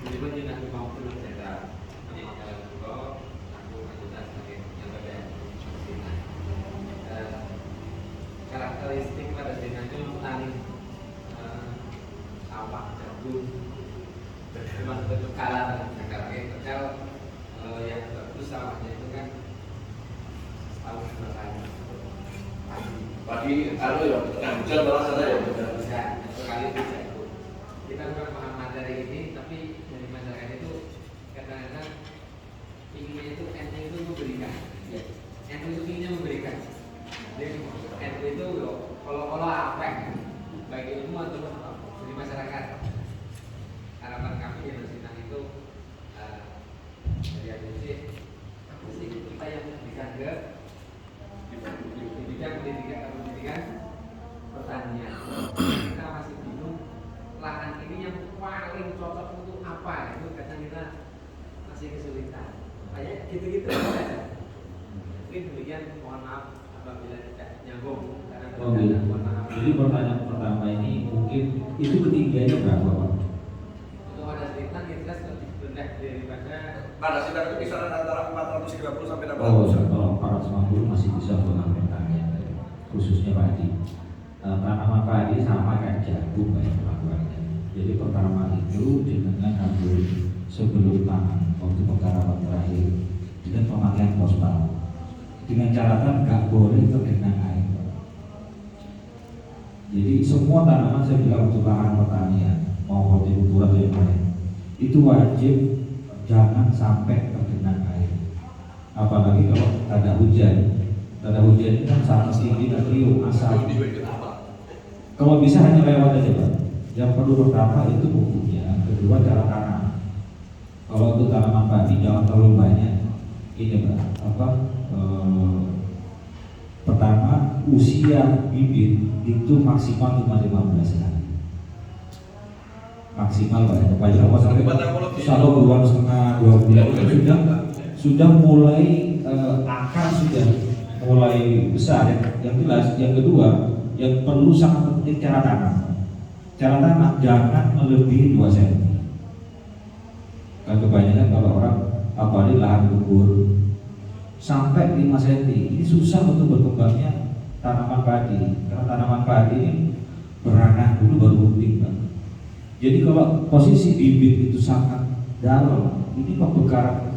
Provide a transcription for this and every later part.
Meskipun tidak mau pun saya meninggal juga, aku anggota sebagai yang badan zina. Karakteristik pada zina itu paling awak jagung, berkembang berkala, kekal yang bagus awaknya itu kan setahun dua kali. Pagi, anu ya, hujan malah sana ya. Bisa, sekali bisa itu. Kita kurang paham materi ini, tapi dari masyarakat itu kadang-kadang inginnya itu NU itu memberikan. NU itu inginnya memberikan. Jadi NU itu kalau apa bagi ilmu atau dari masyarakat. Harapan kami di Masjid itu dari agensi kita yang memberikan ke pendidikan pertanian. Kita masih bingung lahan ini yang paling cocok untuk apa, itu kadang kita masih kesulitan. Kayak gitu-gitu aja. Mungkin demikian, mohon maaf apabila tidak nyambung karena mohon maaf. Jadi pertanyaan pertama ini mungkin itu ketinggiannya berapa Pak? Untuk ada cerita yang jelas lebih rendah daripada Pada sidang itu kisaran antara 450 sampai 600. Kalau 450 masih bisa untuk pertanian, khususnya padi. Tanaman padi sama kayak jagung kayak perlakuannya. Jadi pertama itu dengan ambil sebelum tanam waktu pengarapan terakhir dengan pemakaian fosfat. Dengan catatan nggak boleh tergenang air. Jadi semua tanaman saya bilang untuk lahan pertanian mau hortikultura atau yang lain itu wajib jangan sampai tergenang air. Apalagi kalau ada hujan. Ada hujan itu kan sangat tinggi natrium asam. Kalau bisa hanya lewat aja Pak. Yang perlu pertama itu pupuknya, kedua cara tanam. Kalau untuk tanaman padi jangan terlalu banyak. Ini Pak, pertama usia bibit itu maksimal cuma 15 hari. Maksimal Pak. Banyak apa sampai kalau 2,5 bulan sudah mulai akar sudah mulai besar. Yang jelas, yang kedua yang perlu sangat penting cara tanam. Cara tanam jangan melebihi 2 cm. Kan kebanyakan kalau orang apalagi lahan gembur sampai 5 cm ini susah untuk berkembangnya tanaman padi. Karena tanaman padi ini beranah dulu baru gunting Pak. Jadi kalau posisi bibit itu sangat dalam, ini pembekaran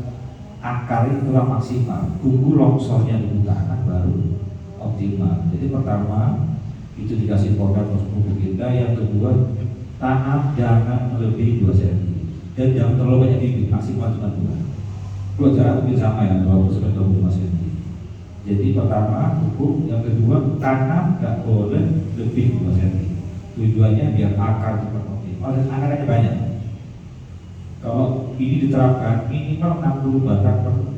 akar itu kurang maksimal, tunggu longsornya di tanah baru optimal. Jadi pertama itu dikasih produk pupuk kita, yang kedua tanam jangan melebihi 2 cm dan jangan terlalu banyak bibit, maksimal cuma 2. Dua jarak mungkin sama ya 20-25 cm. Jadi pertama pupuk, yang kedua tanam nggak boleh lebih 2 cm. Tujuannya biar akar cepat optimal dan akarnya banyak. Kalau ini diterapkan minimal 60 batang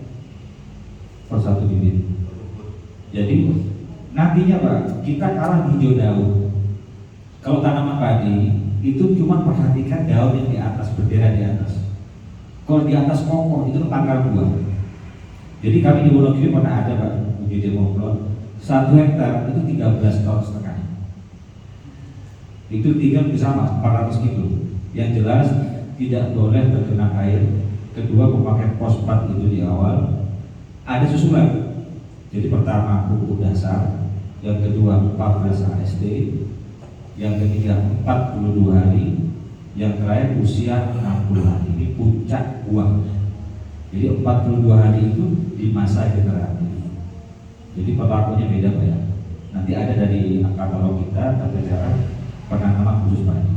per satu bibit. Jadi nantinya Pak, kita kalah hijau daun. Kalau tanaman padi itu cuma perhatikan daun yang di atas, bendera di atas. Kalau di atas kokoh itu tanggal buah. Jadi kami di Wonogiri pernah ada Pak, uji demo 1 hektar itu 13,5 ton. Itu tinggal bersama 400 kilo. Yang jelas tidak boleh terkena air. Kedua, pemakaian fosfat itu di awal ada susulan. Jadi pertama pupuk dasar, yang kedua 14 AST, yang ketiga 42 hari, yang terakhir usia 60 hari. Ini puncak buah. Jadi 42 hari itu di masa generatif. Jadi perlakuannya beda Pak ya. Nanti ada dari katalog kita tata cara penanaman khusus padi.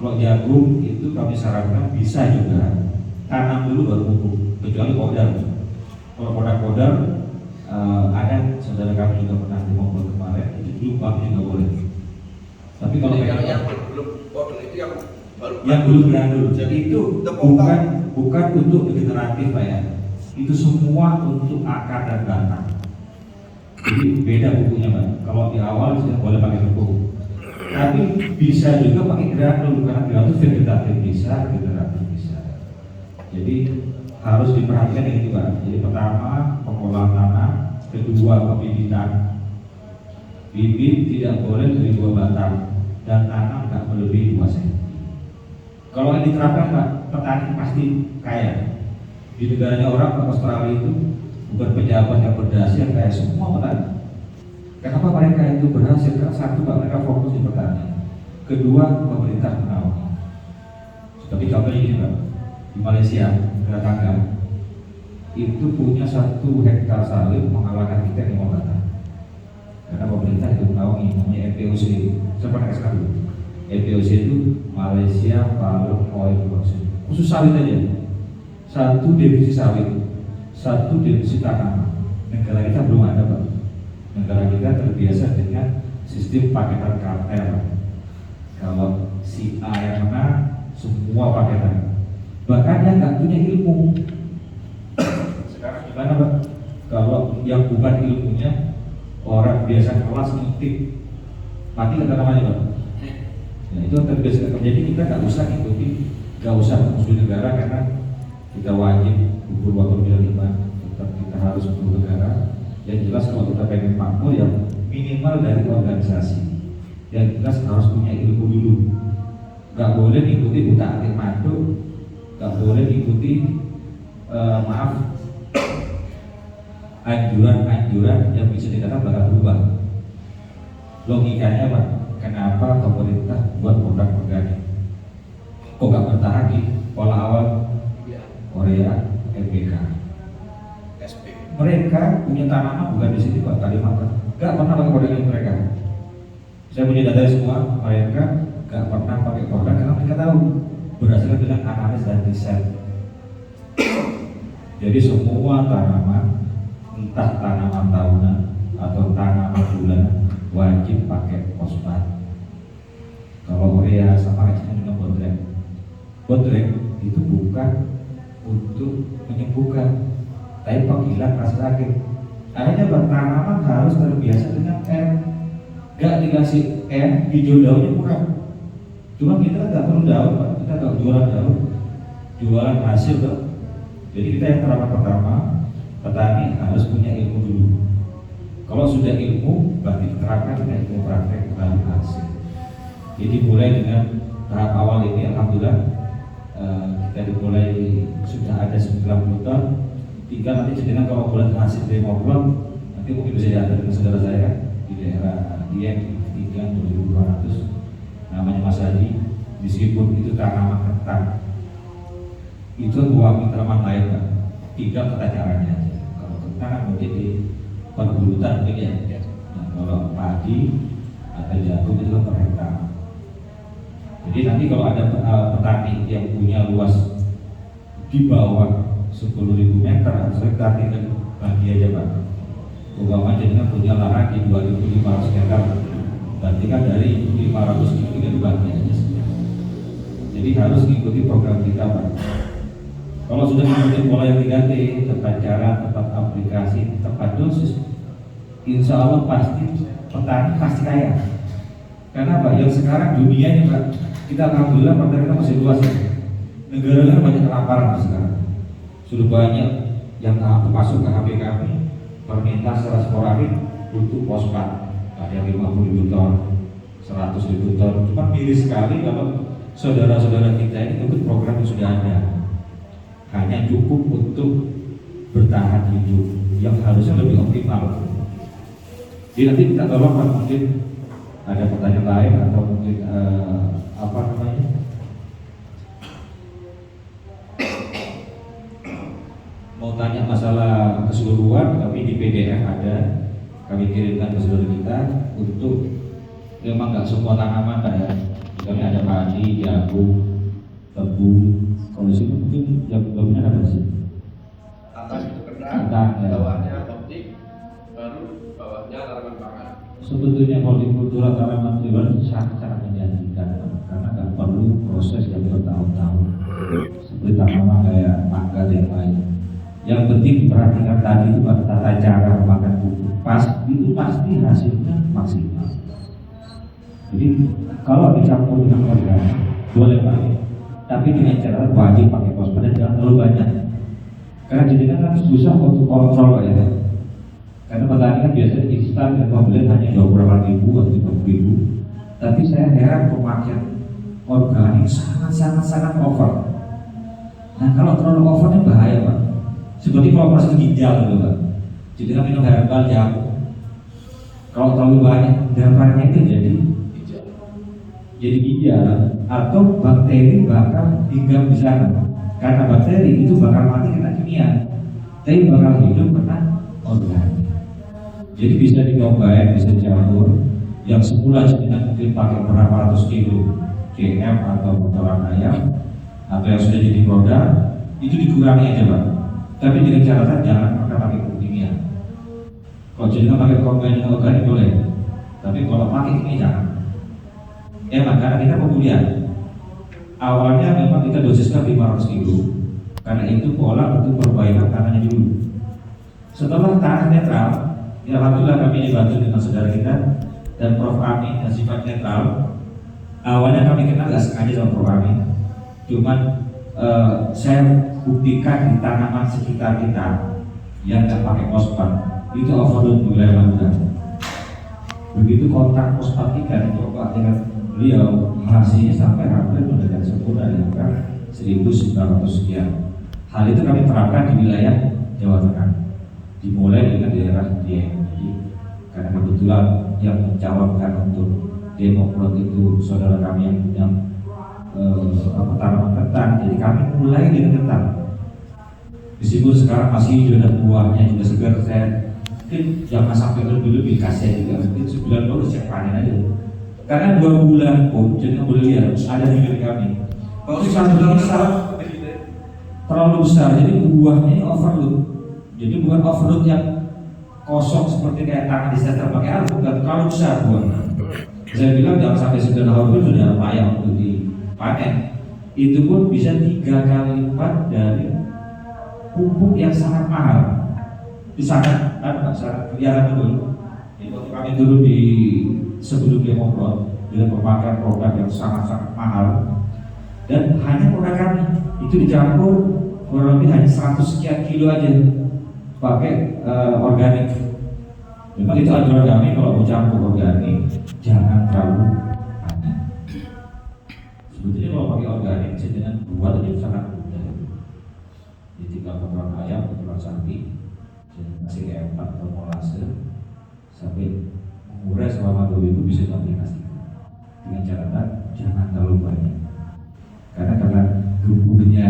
Kalau jagung itu kami sarankan bisa juga tanam dulu baru pupuk, kecuali podar. Kalau podar ada saudara kami juga pernah di Mobil kemarin itu dulu kami juga boleh. Tapi kalau yang belum podar itu yang baru yang dulu berandul, jadi itu bukan untuk regeneratif Pak ya. Itu semua untuk akar dan batang. Jadi beda pupuknya Pak. Kalau di awal sudah boleh pakai pupuk. Tapi bisa juga pakai granul karena granul vegetatif bisa, regeneratif bisa. Jadi harus diperhatikan yang itu Pak. Jadi pertama pengolahan tanah, kedua pembibitan. Bibit tidak boleh dari 2 batang dan tanam nggak melebihi 2 cm. Kalau yang diterapkan Pak, petani pasti kaya. Di negaranya orang Australia itu bukan pejabat yang berhasil kayak semua petani. Kenapa mereka itu berhasil? Karena satu, mereka fokus di petani. Kedua, pemerintah menaungi. Seperti contohnya ini Pak, di Malaysia, negara tangga itu punya 1 hektar sawit mengalahkan kita di Montana. Karena pemerintah itu menaungi, namanya MPOC. Saya pernah kasih tahu. MPOC itu Malaysia Palm Oil Production. Khusus sawit aja. 1 divisi sawit, 1 divisi tanaman. Negara kita belum ada Pak. Negara kita terbiasa dengan sistem paketan kartel. Kalau si A yang menang, semua paketan. Bahkan yang nggak punya ilmu. Sekarang gimana Pak? Kalau yang bukan ilmunya, orang biasa kelas ngintip, mati kata namanya Pak. Ya, itu terbiasa. Jadi kita nggak usah ikuti, nggak usah musuh negara karena kita wajib gugur waktu lima. Tetap kita harus gugur negara. Yang jelas kalau kita pengen makmur ya minimal dari organisasi. Yang jelas harus punya ilmu dulu. Nggak boleh ikuti buta atik madu, nggak boleh ikuti anjuran-anjuran yang bisa dikatakan bakal berubah. Logikanya Pak, kenapa pemerintah buat produk organik? Kok nggak bertahan di pola awal Korea, LPK? Mereka punya tanaman bukan di sini Pak, Kalimantan. Nggak pernah pakai produk yang mereka. Saya punya data semua, mereka nggak pernah pakai produk karena mereka tahu berdasarkan dengan analis dan riset. Jadi semua tanaman, entah tanaman tahunan atau tanaman bulanan, wajib pakai fosfat. Kalau urea sama kacanya dengan bodrek. Bodrek itu bukan untuk menyembuhkan, tapi penghilang rasa sakit. Akhirnya tanaman harus terbiasa dengan air. Gak dikasih air, hijau daunnya kurang. Cuma kita nggak perlu daun Pak, kita nggak jualan daun, jualan hasil Pak. Jadi kita yang pertama, petani harus punya ilmu dulu. Kalau sudah ilmu, berarti diterapkan dengan ilmu praktek baru hasil. Jadi mulai dengan tahap awal ini, alhamdulillah kita dimulai sudah ada 90 ton. Tinggal nanti jenengan kalau bulan hasil dari Moblok, nanti mungkin bisa diantar dengan saudara saya di daerah Dieng 3.200, namanya Mas Haji. Meskipun itu tanaman kentang, itu buah tanaman lain Pak. Tinggal tata caranya aja. Kalau kentang mungkin di perburutan mungkin ya. Nah, kalau padi atau jagung itu kan per hektar. Jadi nanti kalau ada petani yang punya luas di bawah 10.000 meter atau hektar, tinggal bagi aja Pak. Umpama jadinya punya lahan di 2.500 hektar, berarti kan dari 500 itu tinggal dibagi aja. Jadi harus mengikuti program kita Pak. Kalau sudah mengikuti pola yang 3T, tepat cara, tepat aplikasi, tepat dosis, insya Allah pasti petani pasti kaya. Karena Pak, yang sekarang dunia ini Pak, kita alhamdulillah petani kita masih luas ya. Negara-negara banyak kelaparan sekarang. Sudah banyak yang masuk ke HP kami, permintaan secara sporadik untuk fosfat. Ada yang 50.000 ton, 100.000 ton. Cuma miris sekali kalau saudara-saudara kita ini ikut program yang sudah ada. Hanya cukup untuk bertahan hidup, yang harusnya lebih optimal. Jadi nanti kita tolong Pak, mungkin ada pertanyaan lain atau mungkin apa namanya? Mau tanya masalah keseluruhan, tapi di PDF ada, kami kirimkan ke saudara kita untuk memang nggak semua tanaman Pak ya. Kami ada padi, jagung, tebu. Kalau di sini mungkin jagungnya ada sih. Atas itu kentang, bawahnya optik, baru bawahnya tanaman pangan. Sebetulnya hortikultura tanaman pribadi sangat menjanjikan karena nggak perlu proses yang bertahun-tahun seperti tanaman kayak mangga dan lain. Yang penting diperhatikan tadi itu pada tata cara memakan pupuk. Itu pasti hasilnya maksimal. Jadi kalau dicampur dengan organik boleh pakai, tapi dengan cara wajib pakai fosfat dan jangan terlalu banyak. Karena jadi kan susah untuk kontrol Pak ya. Karena petani kan biasanya instan dan pembelian hanya 20.000 atau 50.000. Tapi saya heran pemakaian organik sangat over. Nah kalau terlalu over ini bahaya Pak. Seperti kalau proses ginjal gitu Pak. Jadi kan minum herbal jamu. Kalau terlalu banyak dampaknya itu jadi ginjal atau bakteri bakal tinggal di sana. Karena bakteri itu bakal mati kena kimia, tapi bakal hidup kena organik. Jadi bisa dicobain, bisa dicampur. Yang semula jenengan mungkin pakai berapa ratus kilo GM atau kotoran ayam atau yang sudah jadi produk itu dikurangi aja Pak. Tapi dengan catatan jangan pernah pakai pupuk kimia. Kalau jenengan pakai kombin organik boleh, tapi kalau pakai kimia jangan. Karena kita pemulihan. Awalnya memang kita dosiskan 500 kilo, karena itu pola untuk perbaikan tanahnya dulu. Setelah tanah netral, ya alhamdulillah kami dibantu dengan saudara kita dan Prof. Amin yang sifat netral. Awalnya kami kenal gak sengaja sama Prof. Amin, cuman saya buktikan di tanaman sekitar kita yang gak pakai fosfat itu overload di wilayah Madura. Begitu kontak fosfat kita dicoba dengan beliau, hasilnya sampai hampir mendekati sempurna di angka 1900 sekian. Hal itu kami terapkan di wilayah Jawa Tengah, dimulai dengan daerah Dieng. Jadi karena kebetulan yang mencalonkan untuk Demokrat itu saudara kami yang punya tanaman ketan, jadi kami mulai dengan ketan. Meskipun sekarang masih hijau dan buahnya juga segar, saya mungkin jangan sampai lebih kasih juga, mungkin sebulan baru saya panen aja. Karena 2 bulan pun, jadi boleh lihat ada di milik kami. Kalau satu besar, terlalu besar, jadi buahnya ini overload. Jadi bukan overload yang kosong seperti kayak tangan di setel pakai alat, bukan, terlalu besar buahnya. Saya bilang jangan sampai 9 tahun itu sudah layak untuk dipanen. Itu pun bisa 3 kali lipat dari pupuk yang sangat mahal. Di sangat kelihatan betul. Jadi waktu kami dulu di sebelum Demokrat dengan pemakaian produk yang sangat-sangat mahal dan hanya produk kami itu dicampur kurang lebih hanya 100 sekian kilo aja pakai organik. Memang itu aturan kami kalau mau campur organik jangan terlalu banyak. Sebetulnya kalau pakai organik dengan buat itu sangat mudah. Jadi tinggal kotoran ayam, kotoran sapi, kasih kayak 4 atau molase sampai mengurai selama 2 minggu bisa diaplikasikan. Dengan catatan jangan terlalu banyak. Karena geburnya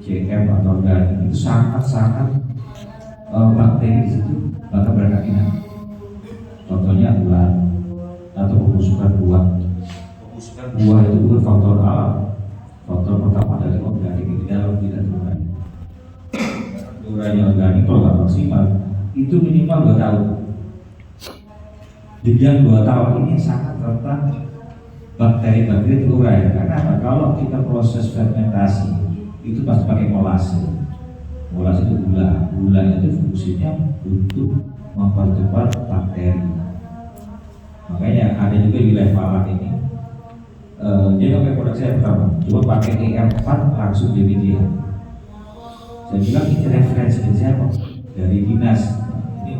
GM atau organik itu sangat-sangat bakteri di situ bakal beraktivitas. Contohnya ulat atau pembusukan buah. Pembusukan buah itu bukan faktor alam. Faktor pertama dari organik di dalam tidak terurai. Urainya organik kalau nggak maksimal itu minimal 2 tahun. Di dalam 2 tahun ini sangat rentan bakteri-bakteri terurai. Karena apa? Kalau kita proses fermentasi itu pasti pakai molase. Molase itu gula. Gula itu fungsinya untuk mempercepat bakteri. Makanya ada juga di wilayah Malang ini. Dia pakai produk saya pertama, coba pakai ER4 langsung DBD. Saya bilang ini referensi dari siapa? Dari dinas. Ini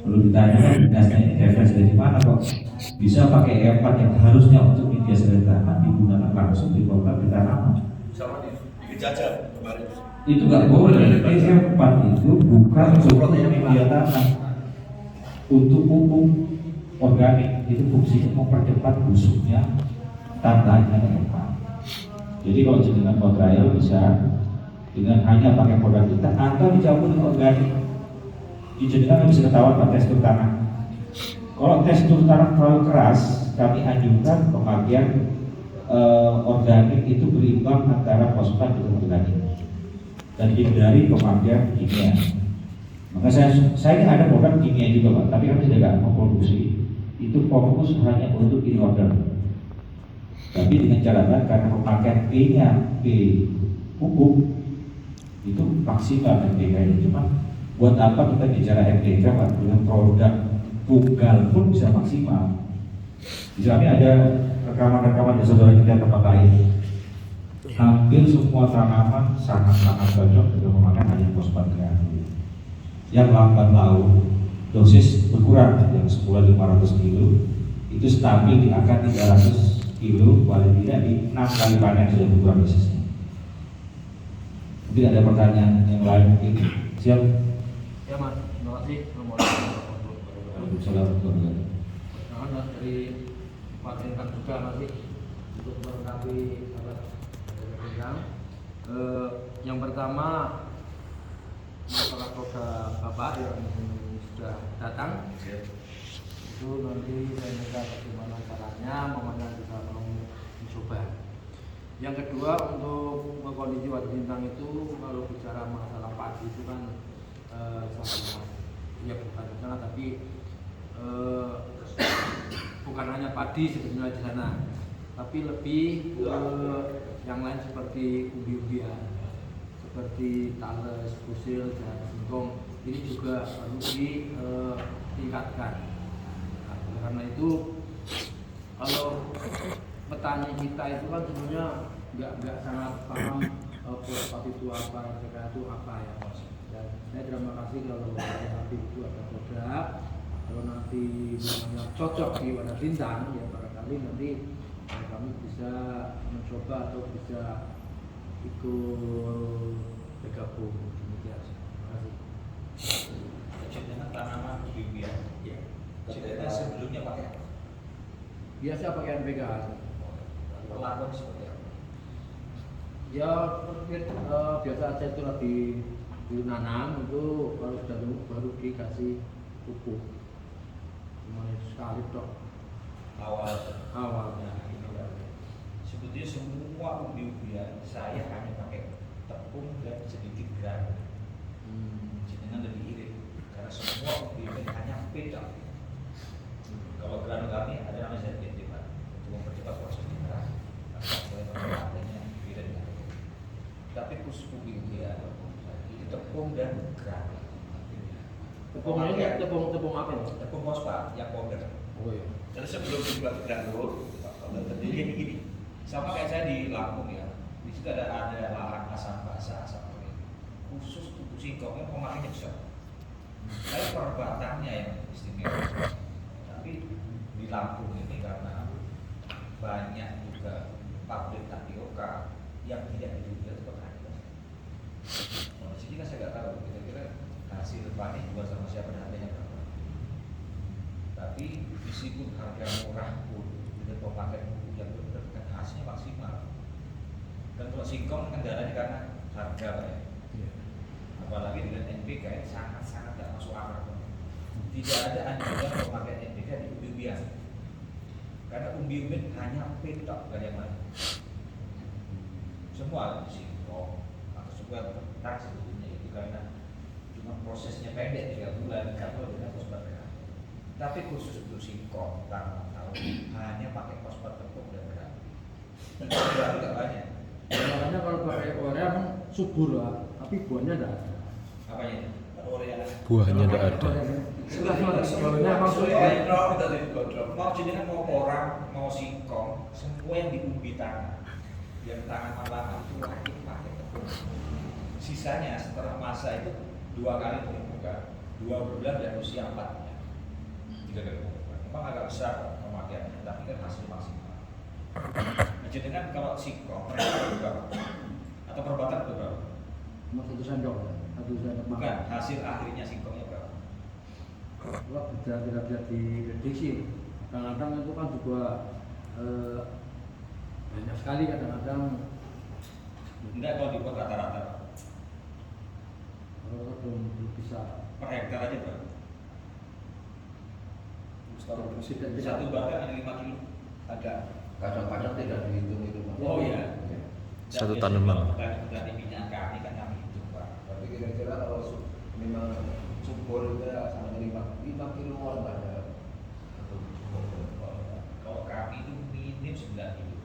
perlu ditanya dinasnya ini referensi dari mana kok bisa pakai ER4 yang harusnya untuk media tanaman digunakan langsung di program di tanaman. Sama dijajah kemarin. Itu nggak boleh. ER4 itu bukan untuk media tanam, untuk pupuk organik. Itu fungsinya mempercepat busuknya tanahnya ke depan. Jadi kalau jenengan mau trial bisa dengan hanya pakai produk kita atau dicampur dengan organik. Jenengan bisa ketahuan pada tekstur tanah. Kalau tekstur tanah terlalu keras, kami anjurkan pemakaian organik itu berimbang antara fosfat dan organik dan hindari pemakaian kimia. Maka saya ada program kimia juga Pak, tapi kami tidak memproduksi. Itu fokus hanya untuk in-order. Tapi dengan catatan karena pemakaian P-nya P pupuk itu maksimal NPK-nya. Cuma buat apa kita bicara NPK dengan produk tunggal pun bisa maksimal. Di kami ada rekaman-rekaman dari saudara kita tempat lain. Hampir semua tanaman sangat-sangat cocok dengan memakan hanya fosfat kreatif. Yang lambat laut dosis berkurang, yang semula 500 kilo itu stabil di angka 300 kilo, paling tidak di 6 kali panen sudah berkurang dosisnya. Mungkin ada pertanyaan yang lain mungkin. Siap. Ya Mas, terima kasih. Assalamualaikum warahmatullahi wabarakatuh. Waalaikumsalam warahmatullahi wabarakatuh. Nah, dari Pak juga masih untuk melengkapi sahabat pegang. Yang pertama masalah program Bapak yang sudah datang itu nanti saya minta bagaimana caranya, mamanya kita mau mencoba. Yang kedua untuk kondisi Wadi Bintang itu kalau bicara masalah padi itu kan sangat ya bukan salah tapi bukan hanya padi sebetulnya di sana, tapi lebih yang lain seperti umbi-umbian, seperti tales, fusil, dan singkong ini juga perlu ditingkatkan. Nah, karena itu kalau petani kita itu kan sebenarnya nggak sangat paham fosfat itu apa, NPK itu apa ya Mas. Dan saya terima kasih kalau nanti itu ada produk, kalau nanti namanya cocok di Wadah Bintang ya barangkali nanti kami bisa mencoba atau bisa ikut bergabung. Demikian. Terima kasih. Terkait dengan tanaman umbi-umbian, Ya. kita sebelumnya pakai apa? Biasa pakai NPK. Perlakuan seperti apa? Ya biasa aja itu lagi nanam itu kalau sudah tumbuh baru dikasih pupuk. Cuma sekali dok awalnya. Sebetulnya semua umbi-umbian saya hanya pakai tepung dan sedikit granul. Dengan lebih irit karena semua umbi-umbian hanya beda. Kalau granul kami ada namanya ZBT Pak, untuk mempercepat proses generasi. Tapi khusus umbi-umbian itu tepung dan granul. Tepungnya tepung apa nih? Tepung fosfat yang powder. Oh iya. Jadi sebelum dibuat granul, kalau Jadi gini, sama kayak saya di Lampung ya, di situ ada lahan asam basa, asam kering. Khusus untuk singkongnya pemakaiannya besar. Tapi perbatannya yang istimewa. Tapi di Lampung ini karena banyak juga pabrik tapioka yang tidak dijual itu petani. Nah, di sini kan saya nggak tahu kira-kira hasil panen jual sama siapa dan harganya berapa. Tapi meskipun harga murah pun dengan pemakaian pupuk yang benar kan hasilnya maksimal. Dan kalau singkong kendalanya karena harga ya. Apalagi dengan NPK yang sangat-sangat tidak masuk akal. Tidak ada anjuran pemakaian NPK di umbi-umbian. Karena umbi-umbian hanya petok dari yang lain. Semua singkong atau semua petang sebetulnya itu karena cuma prosesnya pendek 3 bulan kalau dengan fosfat merah. Tapi khusus untuk singkong tanam tahu hanya pakai fosfat tepung dan granul. Granul tidak banyak. Makanya kalau pakai urea kan subur lah, tapi buahnya tidak ada. Apanya itu? Urea. Buahnya tidak ada. Sebenarnya maksudnya Mau jenengan mau orang mau singkong semua yang di umbi tanah yang tanaman lama itu wajib pakai tepung. Sisanya setelah masa itu 2 kali pembukaan 2 bulan dan usia 4 3 kali pembukaan. Memang agak besar pemakaiannya tapi kan hasil maksimal. Jenengan kalau singkong mereka berapa? Atau perbatan berapa? cuma 1 sendok, 1 sendok Bukan, makan. hasil akhirnya singkongnya berapa? Wah, tidak bisa diprediksi. Kadang-kadang itu kan juga banyak sekali kadang-kadang. Enggak kalau dibuat rata-rata Kalau belum bisa. per hektar aja berapa? Tidak Satu bagan ada 5 kilo. ada kadang-kadang tidak dihitung itu Pak. Oh iya. Satu tanaman. Petani minyak kami kan kami hitung Pak. Tapi kira-kira kalau memang subur itu ya sampai 5 kiloan ada. Kalau kami itu minim 9 kilo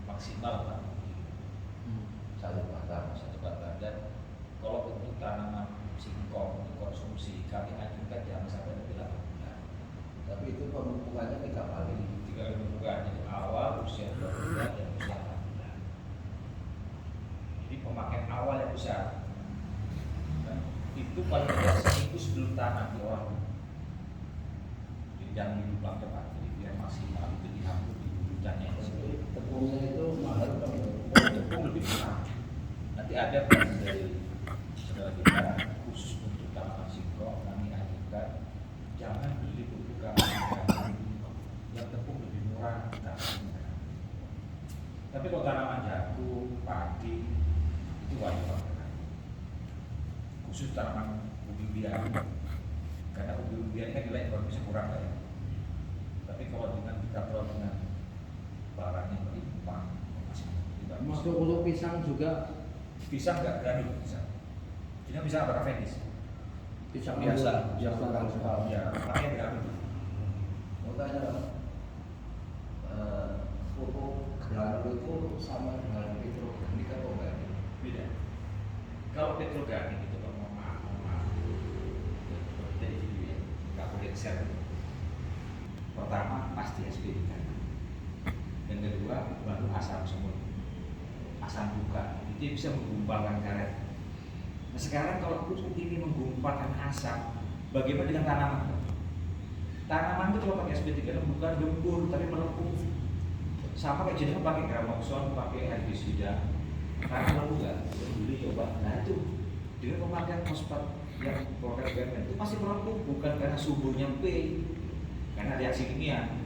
maksimal Pak. Satu batang. Satu batang. Dan kalau untuk tanaman singkong untuk konsumsi kami anjurkan jangan sampai lebih 8 bulan. Tapi itu pemupukannya 3 kali. 3 kali pembukaan jadi awal usia 2 bulan dan usia 4 bulan. Jadi pemakaian awal yang besar. Dan itu paling tidak seminggu sebelum tanam di orang. Jadi jangan dilupa cepat. Jadi biar maksimal itu dihapus di bulutannya. Tepungnya itu mahal Pak. Tepung lebih murah. Dan nanti ada plan dari saudara kita khusus untuk tanaman singkong. Kami ajukan jangan beli pupuk yang tepung lebih murah. Tapi kalau tanaman jagung, padi itu wajib pakai. Khusus tanaman ubi-ubian, karena ubi-ubian kan nilai ekonomisnya kurang ya. Tapi kalau dengan kita perlu dengan barang yang melimpah, Masuk untuk pisang juga. pisang nggak gandum pisang. Jadi pisang apa Fendis? Pisang Biasa. Ya, pakai gandum. Mau tanya, pupuk granul itu sama dengan petroorganik atau enggak? Beda. Kalau petroorganik itu kan mohon maaf, jadi video ya, nggak boleh share. Pertama pasti SPK. Yang kedua baru asam semut, asam buka, itu bisa menggumpalkan karet. Nah sekarang kalau pupuk ini menggumpalkan asam, bagaimana dengan tanaman? Tanaman itu kalau pakai SP3 bukan gembur tapi melengkung. Sama kayak jenisnya pakai gramoxone, pakai herbisida, karena melepuh nggak? Beli coba. Nah itu dengan pemakaian fosfat yang program itu pasti melengkung, bukan karena suburnya P, karena reaksi kimia.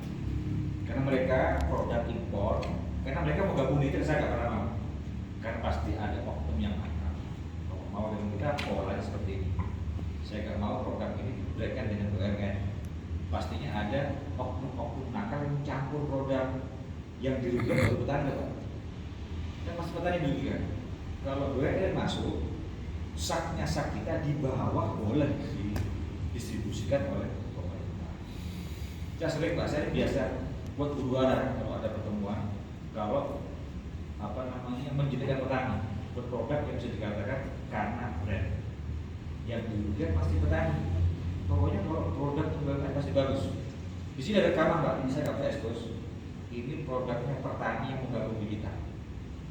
Karena mereka produk impor, karena mereka mau gabung itu saya nggak pernah mau. Karena pasti ada oknum yang nakal. Kalau mau dengan kita polanya seperti ini. Saya nggak mau produk ini diberikan dengan BUMN. Pastinya ada oknum-oknum nakal yang mencampur produk yang dirugikan oleh petani, Pak. Dan mas petani dirugikan. Kalau BUMN masuk, saknya sak kita di bawah boleh didistribusikan oleh pemerintah. Saya sering Pak, saya biasa buat huru-hara kalau ada pertemuan, kalau menjadikan petani berproduk yang bisa dikatakan karena brand yang dirugikan pasti petani. Pokoknya kalau produk tunggal pasti bagus. Di sini ada rekaman Pak, ini saya nggak bisa expose. Ini produknya petani yang menggabung di kita.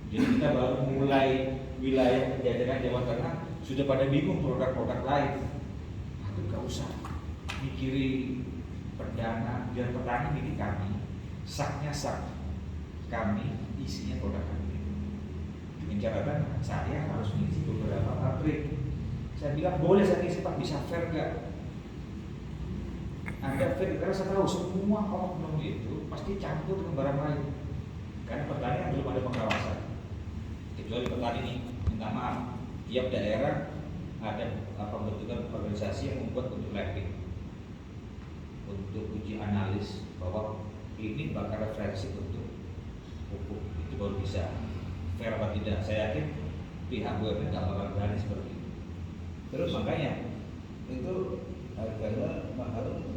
Jadi kita baru mulai wilayah penjajahan Jawa Tengah sudah pada bingung produk-produk lain. Itu nggak usah mikiri perdana, biar petani milik kami, saknya sak kami, isinya produk kami. Dengan catatan saya harus mengisi beberapa pabrik. Saya bilang boleh saya isi Pak, bisa fair nggak? Anda fair karena saya tahu semua oknum itu pasti campur dengan barang lain. Karena petani belum ada pengawasan. Kecuali petani ini minta maaf, tiap daerah ada pembentukan organisasi yang membuat untuk labeling, untuk uji analis bahwa ini bakal referensi untuk pupuk, itu baru bisa fair apa tidak. Saya yakin pihak BUMN nggak bakal berani seperti itu. Terus Makanya itu harganya mahal.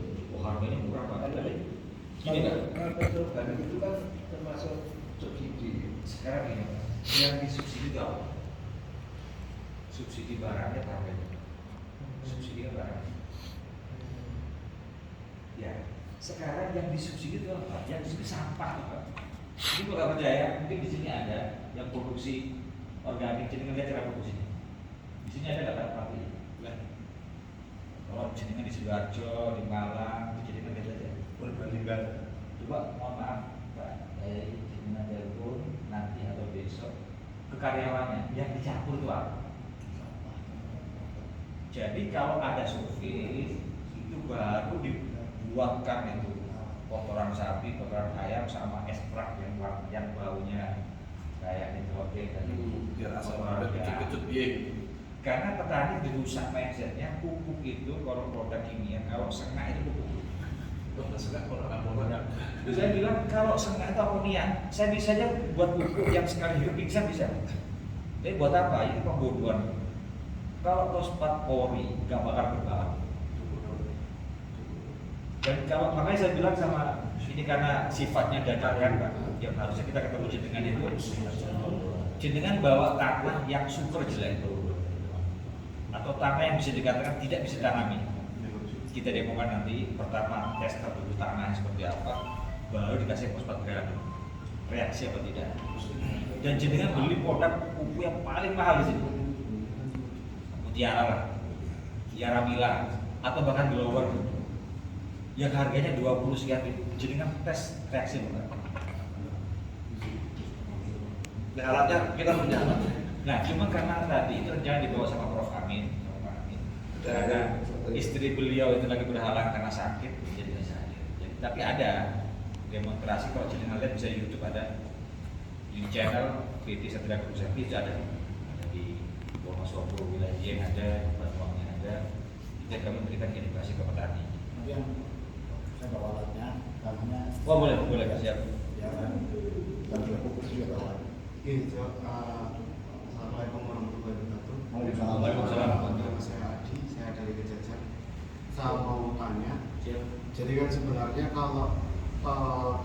harganya murah Pak. Gini Pak, Petroorganik itu kan termasuk subsidi. sekarang ini Pak, yang disubsidi itu apa? Subsidi barangnya harganya, subsidi barangnya. Ya, sekarang yang disubsidi itu apa? Yang disubsidi sampah Pak. Ini kalau nggak percaya, mungkin di sini ada yang produksi organik. Jadi ngelihat cara produksinya. Di sini ada nggak Pak? Kalau jenengan di Sidoarjo, di Malang, itu jenengan lihat aja. Perbandingan. Coba mohon maaf Pak, jenengan telepon nanti atau besok ke karyawannya yang dicampur itu apa? Jadi kalau ada survei itu baru dibuatkan itu kotoran sapi, kotoran ayam sama ekstrak yang baunya kayak nitrogen tadi. Biar asal kecut-kecut biaya. Karena petani dirusak mindsetnya, pupuk itu kalau produk kimia, kalau sengak itu pupuk. Saya bilang kalau sengak itu amonia, saya bisa aja buat pupuk yang sekali hidup pingsan bisa. Tapi buat apa? Ini pembodohan. Kalau fosfat pori nggak bakal berbahan. Dan kalau makanya saya bilang sama ini karena sifatnya dadakan Pak, yang harusnya kita ketemu jenengan itu, jenengan bawa tanah yang super jelek itu. Atau tanah yang bisa dikatakan tidak bisa ditanami. Kita demokan nanti pertama tes tertutup tanah seperti apa, baru dikasih fosfat granul. Reaksi apa tidak? Dan jenengan beli produk pupuk yang paling mahal di sini. Mutiara lah, Tiara Mila, atau bahkan Blower yang harganya 20 sekian ribu. Jenengan tes reaksi bukan? Nah, alatnya kita punya alat. Nah, cuma karena tadi itu rencana dibawa sama Prof. Amin, sama Pak Amin. Karena istri beliau itu lagi berhalang karena sakit, jadi nggak bisa hadir. Tapi ada demonstrasi, kalau jadi lihat bisa di YouTube, ada di channel PT Satria Kurusakti itu ada di Wonosobo wilayah yang ada, Banyuwangi ada. Kita kami memberikan edukasi ke petani. Nanti yang saya bawa alatnya, karena Oh boleh siap. ya kan, kita juga fokus juga bawa. Assalamualaikum warahmatullahi wabarakatuh. Waalaikumsalam. Nama saya Adi, saya dari Kejajar. Saya mau tanya, Siap. jadi kan sebenarnya kalau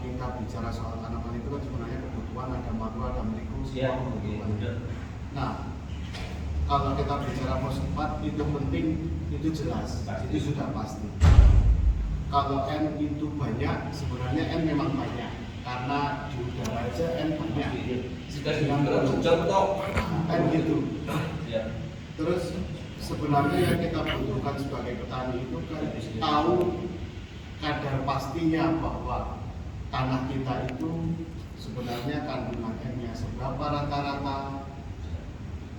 kita bicara soal tanaman itu kan sebenarnya kebutuhan ada madu, ada meliku, Siap. semua kebutuhan. Betul. Nah, kalau kita bicara fosfat itu penting, itu jelas, Pasti. itu sudah pasti. Kalau N itu banyak, sebenarnya N memang banyak karena di udara aja N banyak. Contoh. N gitu. Siap. Terus sebenarnya yang kita butuhkan sebagai petani itu kan tahu kadar pastinya bahwa tanah kita itu sebenarnya kandungan N-nya seberapa rata-rata,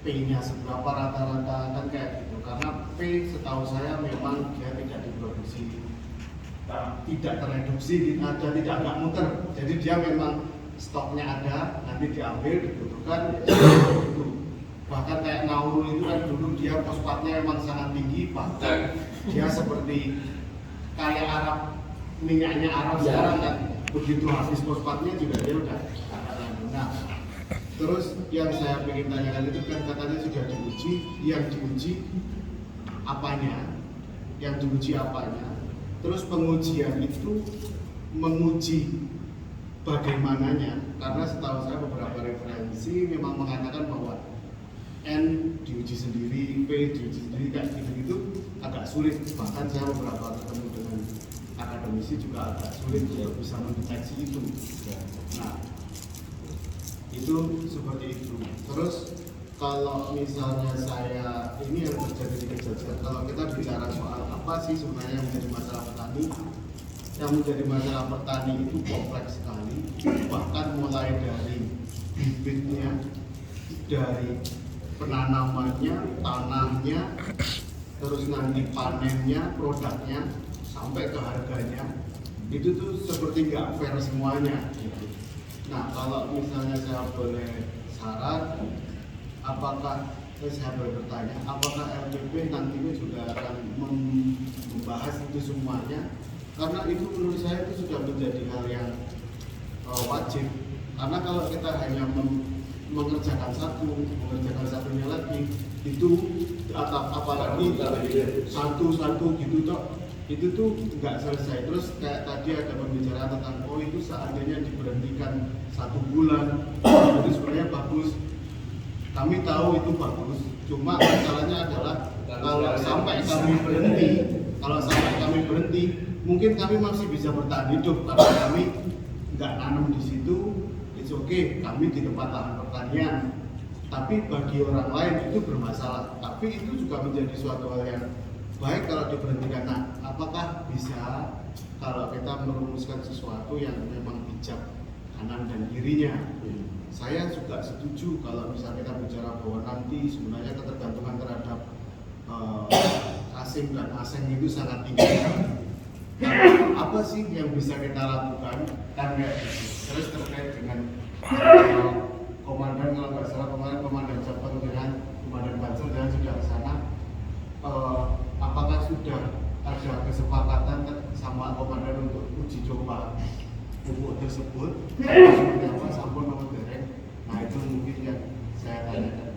P-nya seberapa rata-rata, kan kayak gitu. Karena P setahu saya memang dia tidak diproduksi, tidak tereduksi, tidak agak muter. Jadi dia memang stoknya ada, nanti diambil, dibutuhkan, itu. Bahkan kayak Nauru itu kan dulu dia fosfatnya memang sangat tinggi, bahkan dia seperti kayak Arab, minyaknya Arab sekarang kan, begitu habis fosfatnya juga dia udah agak lagi. Nah, terus yang saya ingin tanyakan itu kan katanya sudah diuji, yang diuji apanya, terus pengujian itu menguji bagaimananya, karena setahu saya beberapa referensi memang mengatakan bahwa N diuji sendiri, P diuji sendiri, kayak gitu-gitu agak sulit. Bahkan saya beberapa ketemu dengan akademisi juga agak sulit untuk bisa mendeteksi itu. Nah, itu seperti itu. Terus kalau misalnya saya ini yang terjadi di Kejajar, kalau kita bicara soal apa sih sebenarnya yang menjadi masalah petani, yang menjadi masalah petani itu kompleks sekali, bahkan mulai dari bibitnya, dari penanamannya, tanahnya, terus nanti panennya, produknya, sampai ke harganya, itu tuh seperti nggak fair semuanya. Gitu. Nah, kalau misalnya saya boleh saran, saya boleh bertanya, apakah LPP nantinya juga akan membahas itu semuanya? Karena itu menurut saya itu sudah menjadi hal yang wajib. Karena kalau kita hanya mengerjakan satunya lagi, itu apalagi satu gitu toh, itu tuh nggak selesai. Terus kayak tadi ada pembicaraan tentang itu seandainya diberhentikan 1 bulan, itu sebenarnya bagus. Kami tahu itu bagus, cuma masalahnya adalah kalau sampai kami berhenti, mungkin kami masih bisa bertahan hidup karena kami nggak nanam di situ. It's okay, kami di tempat lahan pertanian. Tapi bagi orang lain itu bermasalah. Tapi itu juga menjadi suatu hal yang baik kalau diberhentikan. Nah, apakah bisa kalau kita merumuskan sesuatu yang memang bijak kanan dan kirinya? Saya juga setuju kalau misalnya kita bicara bahwa nanti sebenarnya ketergantungan terhadap asing dan asing itu sangat tinggi. Apa sih yang bisa kita lakukan? Kan kayak gitu. Terus terkait dengan komandan, kalau nggak salah komandan cabang dengan komandan Bansel dan sudah ke sana, apakah sudah ada kesepakatan sama komandan untuk uji coba pupuk tersebut? Seperti apa, sampun nomor dereng? Nah, itu mungkin yang saya tanyakan.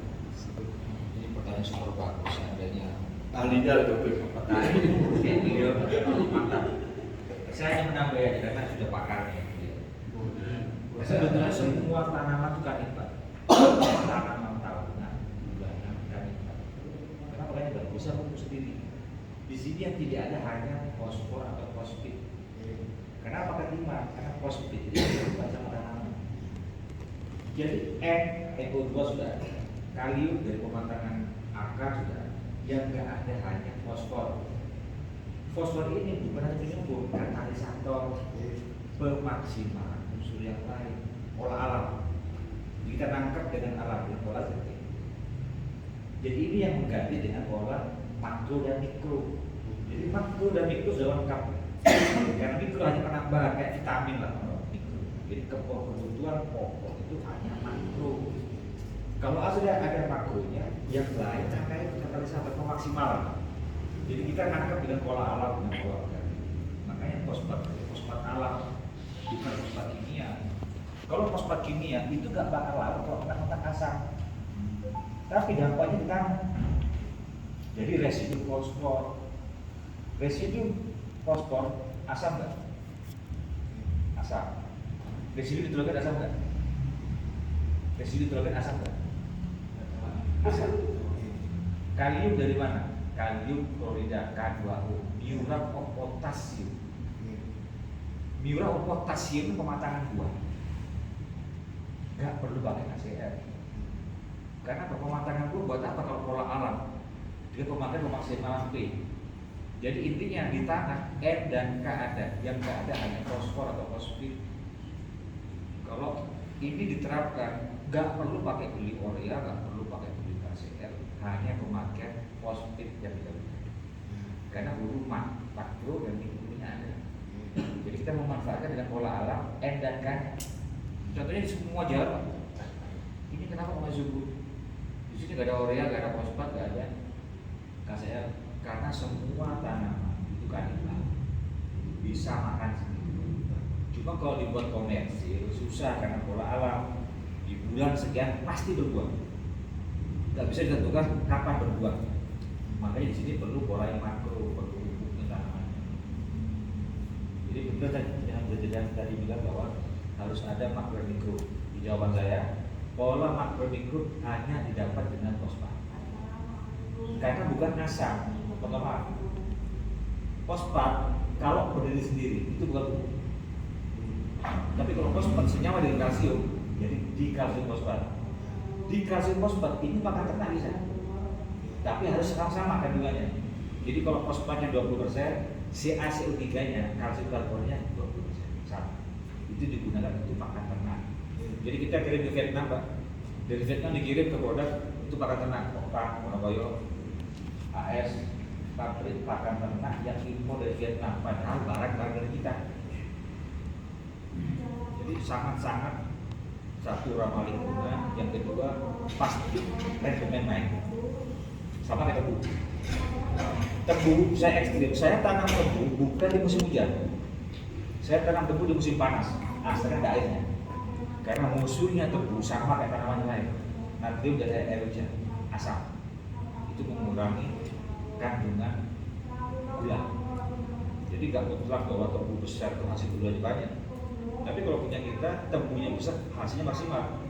Ini pertanyaan super bagus, seandainya Ahlinya lebih petani, beliau mantap. Saya hanya menambah aja karena sudah pakarnya. Sebetulnya semua tanaman itu kan hebat. Tanaman tahunan, bulanan, kan hebat. Kenapa kan hebat? Bisa pupuk sendiri. Di sini yang tidak ada hanya fosfor atau fosfit. Kenapa kelima? Karena fosfit itu bukan sama tanaman. Jadi NO2 sudah ada, kalium dari pematangan akar sudah ada. Yang nggak ada hanya fosfor. Fosfor ini bukan hanya penyumbur, katalisator, pemaksimal unsur yang lain, olah alam. Kita tangkap dengan alam, olah seperti Jadi ini yang mengganti dengan pola makro dan mikro. Jadi makro dan mikro sudah lengkap. Karena mikro hanya penambah kayak vitamin lah mikro. Jadi kebutuhan pokok itu hanya makro. Kalau ada makronya, yang lain sampai memaksimal. Jadi kita nangkep dengan pola alam dengan pola organik. Makanya fosfat alam bukan fosfat kimia. Kalau fosfat kimia itu gak bakal larut kalau otak asam. Tapi dampaknya di tanah. Jadi residu fosfor asam nggak? Asam. Residu nitrogen asam nggak? Residu nitrogen asam nggak? Asam. Kalium dari mana? Kalium klorida K2O. Miurat of potasium. Miurat of potasium itu pematangan buah. Nggak perlu pakai KCl. Karena pematangan buah buat apa kalau pola alam? Dia pemaksimalan P. Jadi intinya di tanah N dan K ada, yang nggak ada hanya fosfor atau fosfit. Kalau ini diterapkan, nggak perlu pakai beli urea, nggak perlu pakai beli KCl, hanya pemakaian fosfit yang tidak ada. Karena hulu makro dan mikronya ada. Jadi kita memanfaatkan dengan pola alam N dan K. Contohnya di semua jalan. Ini kenapa nggak subur? Di sini nggak ada urea, nggak ada fosfat, nggak ada KCl. Karena semua tanaman itu kanibal, bisa makan sendiri. Cuma kalau dibuat komersil susah karena pola alam. Di bulan sekian pasti berbuah. Nggak bisa ditentukan kapan berbuah. Makanya di sini perlu pola yang makro, perlu pupuknya tanamannya. Jadi benar yang tadi bilang bahwa harus ada makro mikro. Di jawaban saya, pola makro mikro hanya didapat dengan fosfat. Karena bukan asam. Pertama, fosfat kalau berdiri sendiri itu bukan pupuk. Tapi kalau fosfat senyawa dengan kalsium, jadi di kalsium fosfat. Di kalsium fosfat ini pakan ternak bisa, tapi harus sama-sama kandungannya. Jadi kalau fosfatnya 20%, CaCO3-nya, kalsium karbonnya 20%, sama. Itu digunakan untuk pakan ternak. Jadi kita kirim ke Vietnam, Pak. Dari Vietnam dikirim ke produk itu pakan ternak, Opang, Monokoyo, AS, pabrik pakan ternak yang impor dari Vietnam, padahal barang dari kita. Jadi sangat-sangat satu ramah lingkungan, yang kedua pasti rekomen main. Sama kayak tebu. Tebu saya ekstrim, saya tanam tebu bukan di musim hujan. Saya tanam tebu di musim panas, asalnya ada airnya. Karena musuhnya tebu sama kayak tanaman lain. Natrium dari air hujan, asam. Itu mengurangi kandungan gula. Jadi nggak mutlak bahwa tebu besar itu hasil gulanya banyak. Tapi kalau punya kita tebunya besar, hasilnya maksimal.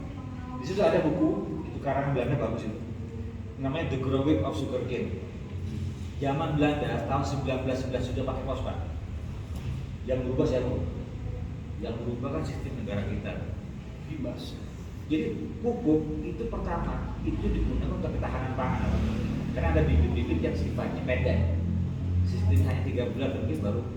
Di situ ada buku, itu karangan Belanda bagus itu. Namanya The Growing of Sugarcane. Zaman Belanda tahun 1911 sudah pakai fosfat. Yang berubah siapa? Yang berubah kan sistem negara kita. Bebas. Jadi pupuk itu pertama itu digunakan untuk ketahanan pangan. Karena ada bibit-bibit yang sifatnya pendek. Sistem hanya 3 bulan mungkin baru